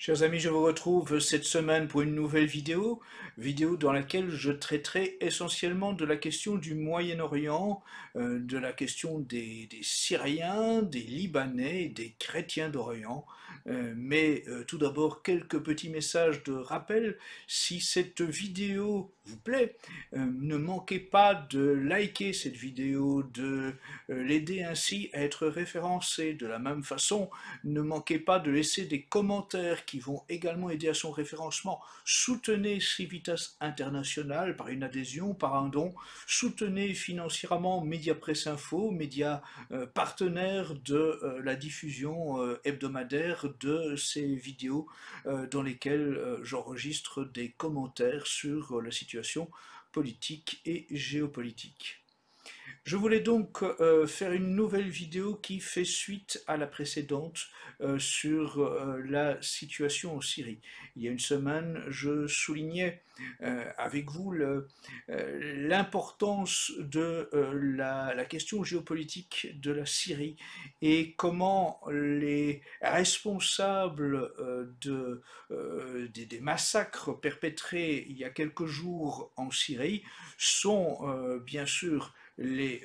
Chers amis, je vous retrouve cette semaine pour une nouvelle vidéo dans laquelle je traiterai essentiellement de la question du Moyen-Orient, de la question des Syriens, des Libanais, des chrétiens d'Orient. Mais tout d'abord, quelques petits messages de rappel. Si cette vidéo vous plaît, ne manquez pas de liker cette vidéo, de l'aider ainsi à être référencé. De la même façon, ne manquez pas de laisser des commentaires qui vont également aider à son référencement. Soutenez Civitas International par une adhésion, par un don. Soutenez financièrement Média Presse Info, média partenaire de la diffusion hebdomadaire de ces vidéos dans lesquelles j'enregistre des commentaires sur la situation politique et géopolitique. Je voulais donc faire une nouvelle vidéo qui fait suite à la précédente sur la situation en Syrie. Il y a une semaine, je soulignais avec vous l'importance de la question géopolitique de la Syrie et comment les responsables des massacres perpétrés il y a quelques jours en Syrie sont bien sûr les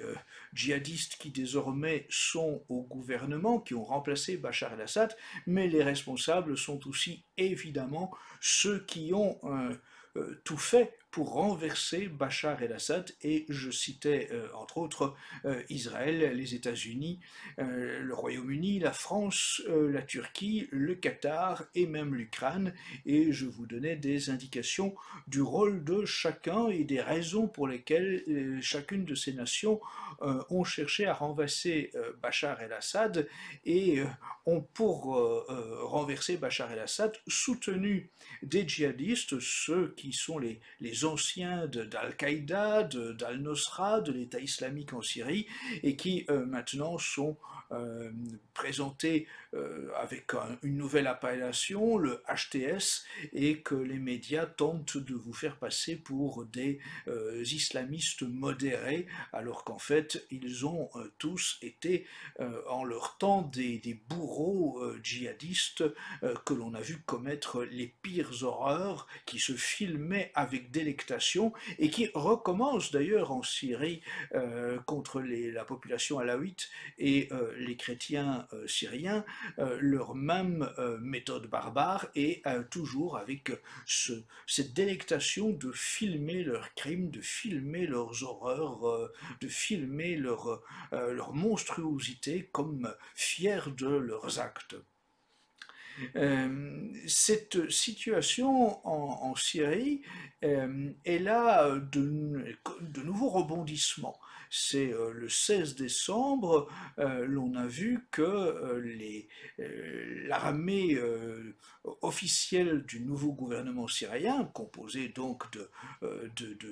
djihadistes qui désormais sont au gouvernement, qui ont remplacé Bachar el-Assad, mais les responsables sont aussi évidemment ceux qui ont tout fait pour renverser Bachar el-Assad, et je citais entre autres Israël, les États-Unis, le Royaume-Uni, la France, la Turquie, le Qatar et même l'Ukraine, et je vous donnais des indications du rôle de chacun et des raisons pour lesquelles chacune de ces nations ont cherché à renverser Bachar el-Assad et ont pour renverser Bachar el-Assad soutenu des djihadistes, ceux qui sont les anciens d'Al-Qaïda, d'Al-Nosra, de l'État islamique en Syrie, et qui maintenant sont présentés avec une nouvelle appellation, le HTS, et que les médias tentent de vous faire passer pour des islamistes modérés, alors qu'en fait ils ont tous été en leur temps des bourreaux djihadistes que l'on a vu commettre les pires horreurs, qui se filmaient avec délectation et qui recommencent d'ailleurs en Syrie contre la population alawite et les chrétiens syriens, leur même méthode barbare, et toujours avec cette délectation de filmer leurs crimes, de filmer leurs horreurs, de filmer leur monstruosité comme fiers de leurs actes. Cette situation en Syrie, elle a de nouveaux rebondissements. C'est le 16 décembre, l'on a vu que l'armée officielle du nouveau gouvernement syrien, composée donc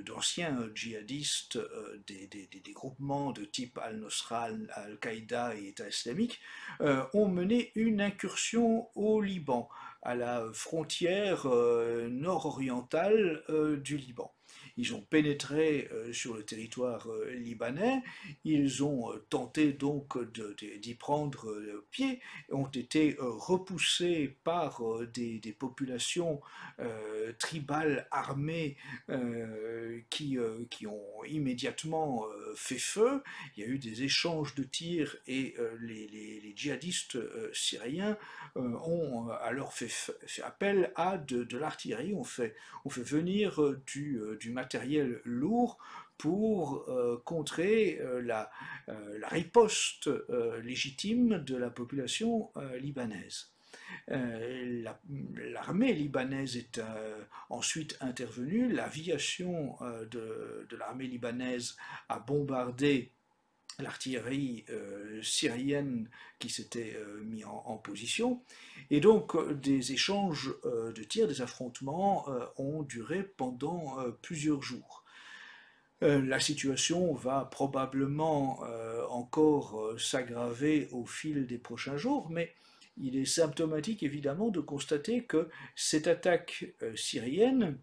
d'anciens djihadistes des groupements de type Al-Nosra, Al-Qaïda et État islamique, ont mené une incursion au Liban, à la frontière nord-orientale du Liban. Ils ont pénétré sur le territoire libanais, ils ont tenté donc d'y prendre pied, ont été repoussés par des populations tribales armées qui ont immédiatement fait feu. Il y a eu des échanges de tirs et les djihadistes syriens ont alors fait appel à de l'artillerie, on fait venir du matériel lourd pour contrer la riposte légitime de la population libanaise. L'armée libanaise est ensuite intervenue, l'aviation de l'armée libanaise a bombardé l'artillerie syrienne qui s'était mis en position, et donc des échanges de tirs, des affrontements ont duré pendant plusieurs jours. La situation va probablement encore s'aggraver au fil des prochains jours, mais il est symptomatique évidemment de constater que cette attaque syrienne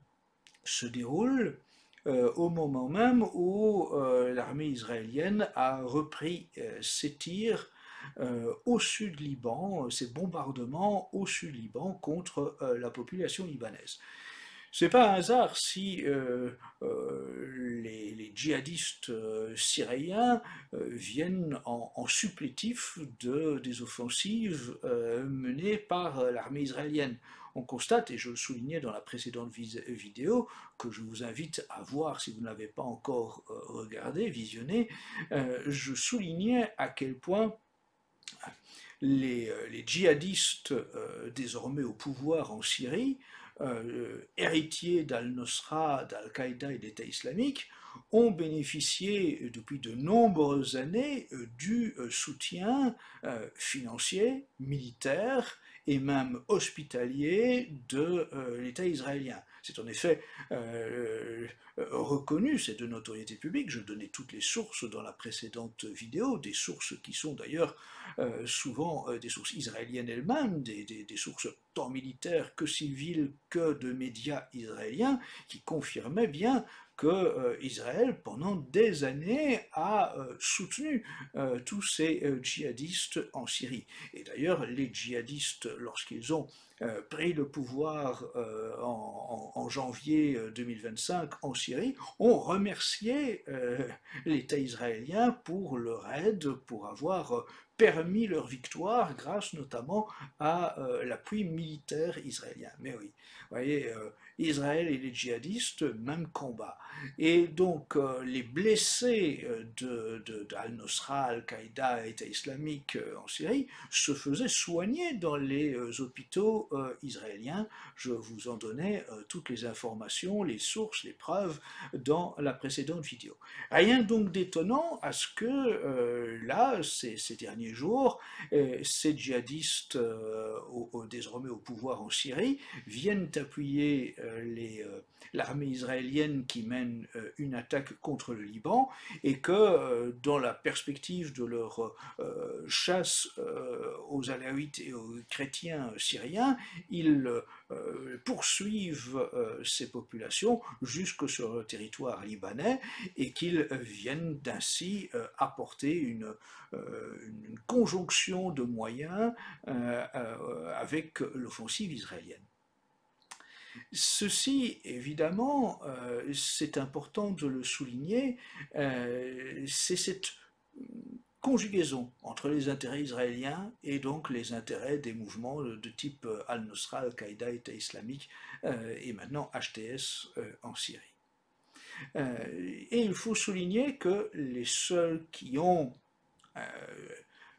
se déroule au moment même où l'armée israélienne a repris ses tirs au sud Liban, ces bombardements au sud Liban contre la population libanaise. C'est pas un hasard si les djihadistes syriens viennent en supplétif des offensives menées par l'armée israélienne. On constate, et je le soulignais dans la précédente vidéo, que je vous invite à voir si vous ne l'avez pas encore regardé, visionné, je soulignais à quel point les djihadistes désormais au pouvoir en Syrie, héritiers d'Al-Nosra, d'Al-Qaïda et d'État islamique, ont bénéficié depuis de nombreuses années du soutien financier, militaire et même hospitalier de l'État israélien. C'est en effet reconnu, c'est de notoriété publique, je donnais toutes les sources dans la précédente vidéo, des sources qui sont d'ailleurs souvent des sources israéliennes elles-mêmes, des sources tant militaires que civiles que de médias israéliens, qui confirmaient bien que Israël, pendant des années, a soutenu tous ces djihadistes en Syrie. Et d'ailleurs, les djihadistes, lorsqu'ils ont pris le pouvoir en janvier 2025 en Syrie, ont remercié l'État israélien pour leur aide, pour avoir permis leur victoire grâce notamment à l'appui militaire israélien. Mais oui, vous voyez, Israël et les djihadistes, même combat. Et donc les blessés d'Al-Nosra, Al-Qaïda, État islamique en Syrie se faisaient soigner dans les hôpitaux israéliens. Je vous en donnais toutes les informations, les sources, les preuves dans la précédente vidéo. Rien donc d'étonnant à ce que là, ces derniers jours, ces djihadistes désormais au pouvoir en Syrie viennent appuyer l'armée israélienne qui mène une attaque contre le Liban et que dans la perspective de leur chasse aux Alaouites et aux chrétiens syriens, ils poursuivent ces populations jusque sur le territoire libanais et qu'ils viennent ainsi apporter une conjonction de moyens avec l'offensive israélienne. Ceci, évidemment, c'est important de le souligner, c'est cette conjugaison entre les intérêts israéliens et donc les intérêts des mouvements de type Al-Nosra, Al-Qaïda, État islamique et maintenant HTS en Syrie. Et il faut souligner que les seuls qui ont,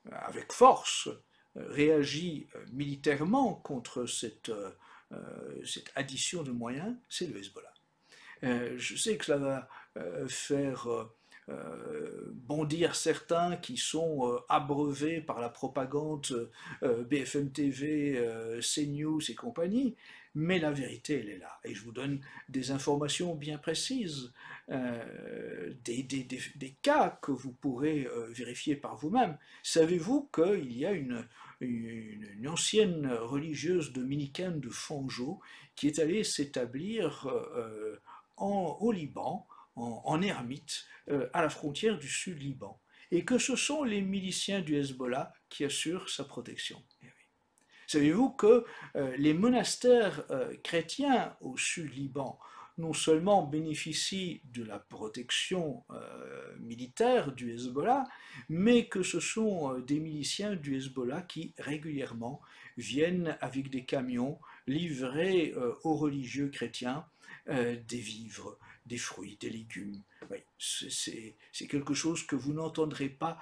avec force, réagi militairement contre cette addition de moyens, c'est le Hezbollah. Je sais que cela va faire bondir certains qui sont abreuvés par la propagande BFM TV, CNews et compagnie, mais la vérité, elle est là. Et je vous donne des informations bien précises, des cas que vous pourrez vérifier par vous-même. Savez-vous qu'il y a une ancienne religieuse dominicaine de Fanjo qui est allée s'établir au Liban, en ermite, à la frontière du sud Liban, et que ce sont les miliciens du Hezbollah qui assurent sa protection. Eh oui. Savez-vous que les monastères chrétiens au sud Liban non seulement bénéficient de la protection militaire du Hezbollah, mais que ce sont des miliciens du Hezbollah qui régulièrement viennent avec des camions livrer aux religieux chrétiens des vivres, des fruits, des légumes. Oui, c'est quelque chose que vous n'entendrez pas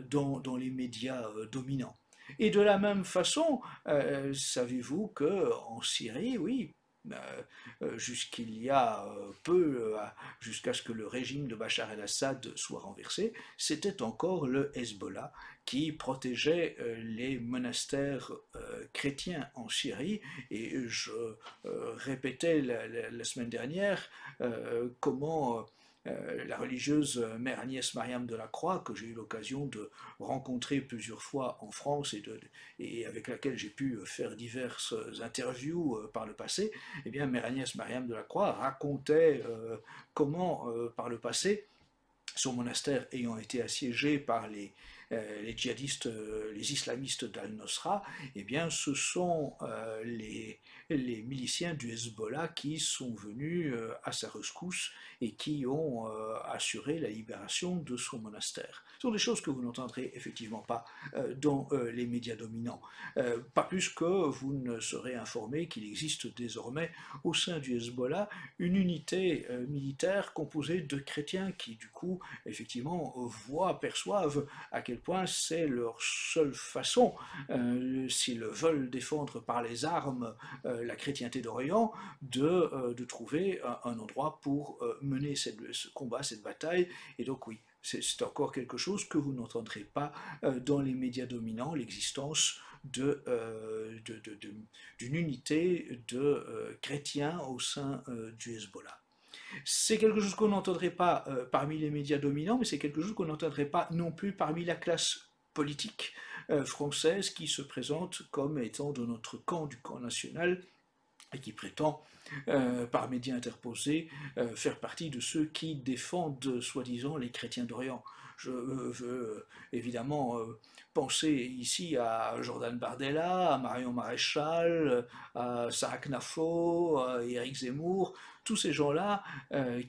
dans les médias dominants. Et de la même façon, savez-vous qu'en Syrie, oui, jusqu'il y a peu, jusqu'à ce que le régime de Bachar el-Assad soit renversé, c'était encore le Hezbollah qui protégeait les monastères chrétiens en Syrie. Et je répétais la semaine dernière comment la religieuse Mère Agnès Mariam de la Croix, que j'ai eu l'occasion de rencontrer plusieurs fois en France et avec laquelle j'ai pu faire diverses interviews par le passé, eh bien Mère Agnès Mariam de la Croix racontait comment par le passé, son monastère ayant été assiégé par les djihadistes, les islamistes d'Al-Nosra, eh bien ce sont les miliciens du Hezbollah qui sont venus à sa rescousse et qui ont assuré la libération de son monastère. Ce sont des choses que vous n'entendrez effectivement pas dans les médias dominants. Pas plus que vous ne serez informé qu'il existe désormais au sein du Hezbollah une unité militaire composée de chrétiens qui du coup effectivement perçoivent à quel point c'est leur seule façon, s'ils veulent défendre par les armes la chrétienté d'Orient, de trouver un endroit pour mener ce combat, cette bataille. Et donc oui, c'est encore quelque chose que vous n'entendrez pas dans les médias dominants, l'existence d'une unité de chrétiens au sein du Hezbollah. C'est quelque chose qu'on n'entendrait pas parmi les médias dominants, mais c'est quelque chose qu'on n'entendrait pas non plus parmi la classe politique française qui se présente comme étant de notre camp, du camp national, et qui prétend, par médias interposés, faire partie de ceux qui défendent, soi-disant, les chrétiens d'Orient. Je veux évidemment penser ici à Jordan Bardella, à Marion Maréchal, à Sarah Knafo, à Éric Zemmour, tous ces gens-là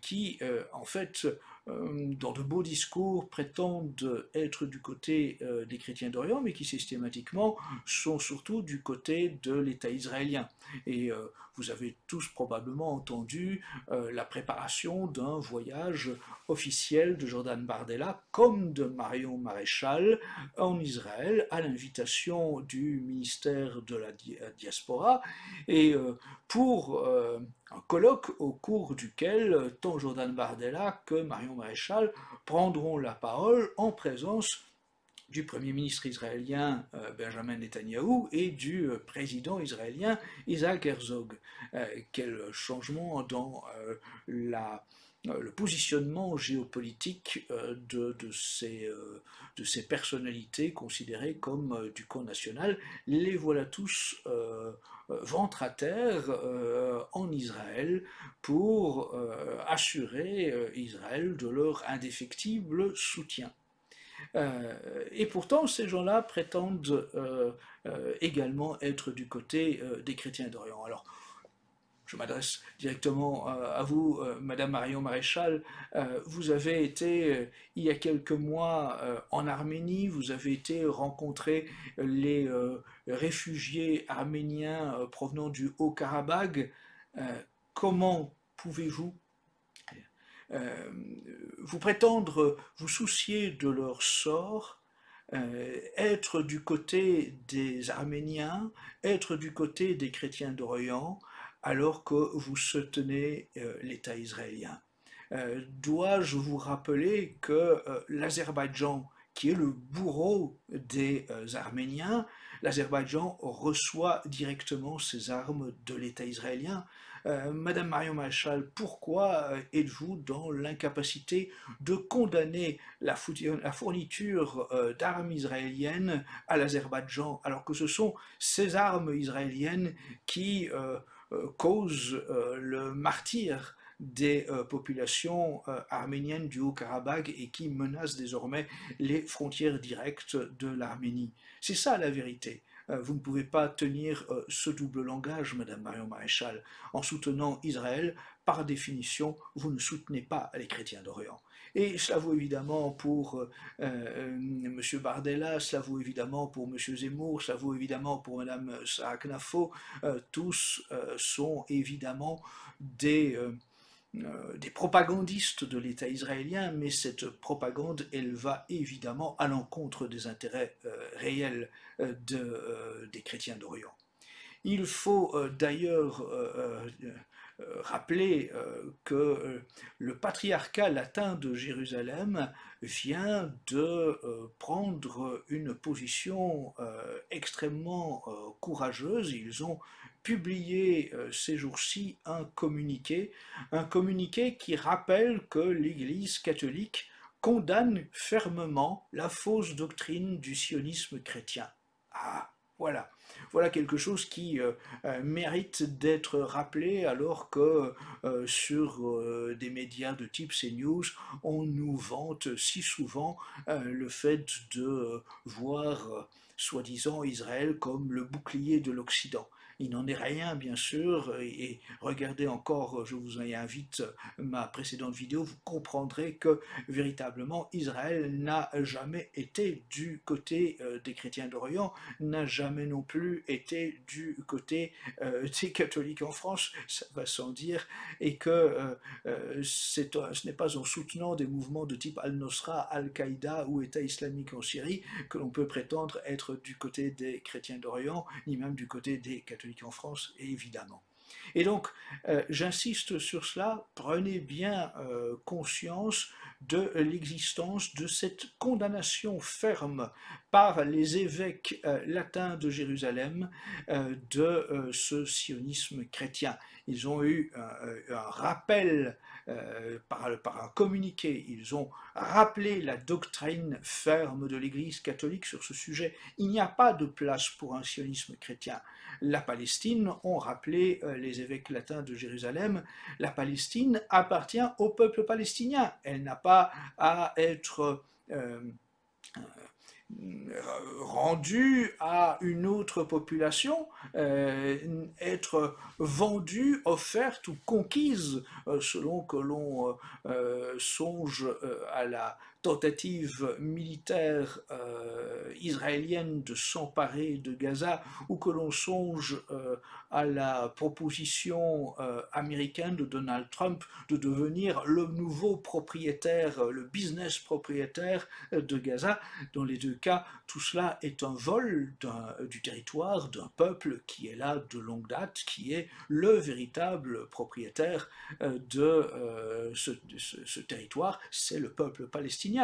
qui, en fait, dans de beaux discours, prétendent être du côté des chrétiens d'Orient, mais qui systématiquement sont surtout du côté de l'État israélien. Et vous avez tous probablement entendu la préparation d'un voyage officiel de Jordan Bardella comme de Marion Maréchal en Israël à l'invitation du ministère de la diaspora et pour un colloque au cours duquel tant Jordan Bardella que Marion Maréchal prendront la parole en présence du Premier ministre israélien Benjamin Netanyahou et du président israélien Isaac Herzog. Quel changement dans le positionnement géopolitique de ces personnalités considérées comme du camp national. Les voilà tous ventre à terre en Israël pour assurer Israël de leur indéfectible soutien. Et pourtant, ces gens-là prétendent également être du côté des chrétiens d'Orient. Alors, je m'adresse directement à vous, Madame Marion Maréchal. Vous avez été, il y a quelques mois, en Arménie, vous avez été rencontrer les réfugiés arméniens provenant du Haut-Karabagh. Comment pouvez-vous vous prétendre vous soucier de leur sort, être du côté des Arméniens, être du côté des chrétiens d'Orient, alors que vous soutenez l'État israélien. Dois-je vous rappeler que l'Azerbaïdjan, qui est le bourreau des Arméniens, l'Azerbaïdjan reçoit directement ses armes de l'État israélien. Madame Marion Maréchal, pourquoi êtes-vous dans l'incapacité de condamner la fourniture d'armes israéliennes à l'Azerbaïdjan, alors que ce sont ces armes israéliennes qui causent le martyre des populations arméniennes du Haut-Karabagh et qui menacent désormais les frontières directes de l'Arménie. C'est ça la vérité. Vous ne pouvez pas tenir ce double langage, Madame Marion Maréchal. En soutenant Israël, par définition, vous ne soutenez pas les chrétiens d'Orient. Et cela vaut évidemment pour M. Bardella, cela vaut évidemment pour M. Zemmour, cela vaut évidemment pour Mme Sarah Knafo. Tous sont évidemment des propagandistes de l'État israélien, mais cette propagande, elle va évidemment à l'encontre des intérêts réels des chrétiens d'Orient. Il faut d'ailleurs rappeler que le patriarcat latin de Jérusalem vient de prendre une position extrêmement courageuse. Ils ont publié ces jours-ci un communiqué qui rappelle que l'Église catholique condamne fermement la fausse doctrine du sionisme chrétien. Ah, voilà. Voilà quelque chose qui mérite d'être rappelé alors que sur des médias de type CNews, on nous vante si souvent le fait de voir soi-disant Israël comme le bouclier de l'Occident. Il n'en est rien, bien sûr, et regardez encore, je vous y invite, ma précédente vidéo, vous comprendrez que véritablement Israël n'a jamais été du côté des chrétiens d'Orient, n'a jamais non plus été du côté des catholiques en France, ça va sans dire, et que ce n'est pas en soutenant des mouvements de type Al-Nosra, Al-Qaïda ou État islamique en Syrie que l'on peut prétendre être du côté des chrétiens d'Orient, ni même du côté des catholiques en France, évidemment. Et donc, j'insiste sur cela, prenez bien conscience de l'existence de cette condamnation ferme par les évêques latins de Jérusalem de ce sionisme chrétien. Ils ont eu un rappel par un communiqué, ils ont rappelé la doctrine ferme de l'Église catholique sur ce sujet. Il n'y a pas de place pour un sionisme chrétien. La Palestine, ont rappelé les évêques latins de Jérusalem, la Palestine appartient au peuple palestinien. Elle n'a pas à être rendue à une autre population, être vendue, offerte ou conquise, selon que l'on songe à la tentative militaire israélienne de s'emparer de Gaza, ou que l'on songe à la proposition américaine de Donald Trump de devenir le nouveau propriétaire, le business propriétaire de Gaza. Dans les deux cas, tout cela est un vol du territoire d'un peuple qui est là de longue date, qui est le véritable propriétaire de ce territoire, c'est le peuple palestinien.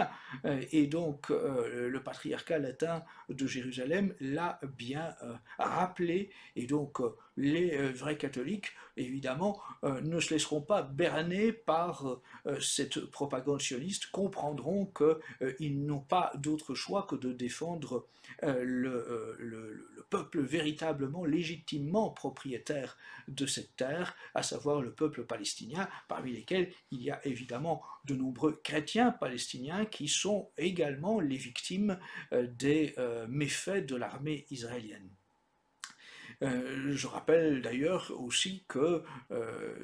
Et donc le patriarcat latin de Jérusalem l'a bien rappelé, et donc les vrais catholiques, évidemment, ne se laisseront pas berner par cette propagande sioniste, comprendront qu'ils n'ont pas d'autre choix que de défendre le peuple véritablement, légitimement propriétaire de cette terre, à savoir le peuple palestinien, parmi lesquels il y a évidemment de nombreux chrétiens palestiniens qui sont également les victimes des méfaits de l'armée israélienne. Je rappelle d'ailleurs aussi que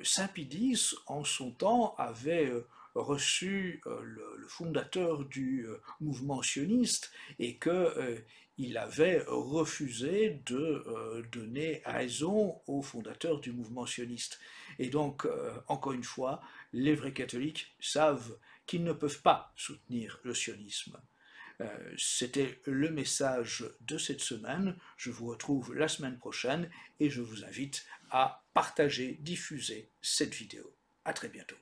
Saint Pidis, en son temps, avait reçu le fondateur du mouvement sioniste et qu'il avait refusé de donner raison au fondateur du mouvement sioniste. Et donc, encore une fois, les vrais catholiques savent qu'ils ne peuvent pas soutenir le sionisme. C'était le message de cette semaine. Je vous retrouve la semaine prochaine et je vous invite à partager, diffuser cette vidéo. À très bientôt.